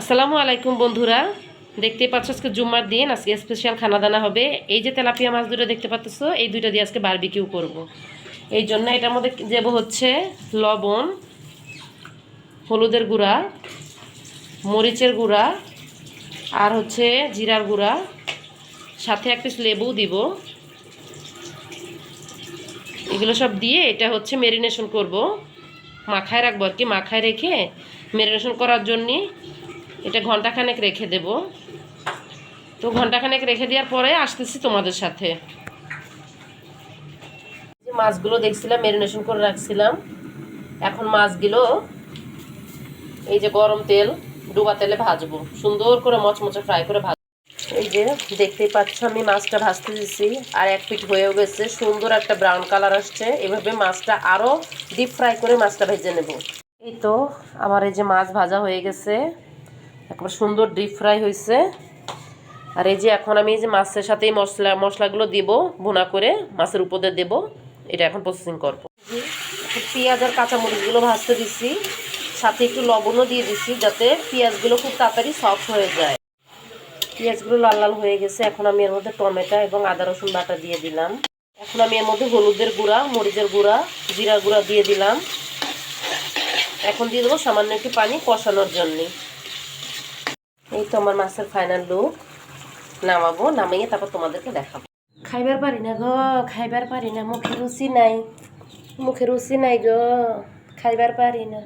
আসসালামু আলাইকুম বন্ধুরা, দেখতে পাচ্ছ আজকে জুম্মার দিন। আজকে স্পেশাল খানা দানা হবে। এই যে তেলাপিয়া মাছ দুটো দেখতে পাচ্ছ, এই দুইটা দিয়ে আজকে বারবিকিউ করব। এই জন্য এটার মধ্যে দেব হচ্ছে লবণ, হলুদের গুঁড়া, মরিচের গুঁড়া আর হচ্ছে জিরার গুঁড়া, সাথে এক পিস লেবু দিব। এগুলো সব দিয়ে এটা হচ্ছে ম্যারিনেশন করব, মাখায় রাখবো আর কি। মাখায় রেখে ম্যারিনেশন করার জন্যে এটা ঘন্টাখানেক রেখে দেব। তো ঘন্টাখানেক রেখে দেওয়ার পরে আসতেছি তোমাদের সাথে। যে মাছগুলো দেখছিলাম ম্যারিনেশন করে রাখছিলাম, এখন মাছগুলো এই যে গরম তেল, ডুবা তেলে ভাজবো, সুন্দর করে মচমচে ফ্রাই করে ভাজবো। এই যে দেখতেই পাচ্ছ আমি মাছটা ভাজতে দিচ্ছি, আর এক পিঠ হয়েও গেছে, সুন্দর একটা ব্রাউন কালার আসছে। এভাবে মাছটা আরও ডিপ ফ্রাই করে মাছটা ভেজে নেব। এই তো আমার এই যে মাছ ভাজা হয়ে গেছে, একবার সুন্দর ডিপ ফ্রাই হয়েছে। আর এই যে এখন আমি এই যে মাছের সাথে মশলাগুলো দেবো, ভুনা করে মাছের উপরে দেবো। এটা এখন প্রসেসিং করবো। পেঁয়াজ আর কাঁচামরিচগুলো ভাজতে দিচ্ছি, সাথে একটু লবণও দিয়ে দিচ্ছি যাতে পেঁয়াজগুলো খুব তাড়াতাড়ি সফট হয়ে যায়। পেঁয়াজগুলো লাল লাল হয়ে গেছে, এখন আমি এর মধ্যে টমেটো এবং আদা রসুন বাটা দিয়ে দিলাম। এখন আমি এর মধ্যে হলুদের গুঁড়া, মরিচের গুঁড়া, জিরার গুঁড়া দিয়ে দিলাম। এখন দিয়ে দেবো সামান্য একটু পানি কষানোর জন্যে। এই তো আমার মাছের ফাইনাল লুক। নামাবো, নামিয়ে তারপর তোমাদেরকে দেখাবো। খাইবার পারি না গো, খাইবার পারি না, মুখে রুচি নাই, মুখে রুচি নাই গো, খাইবার পারি না।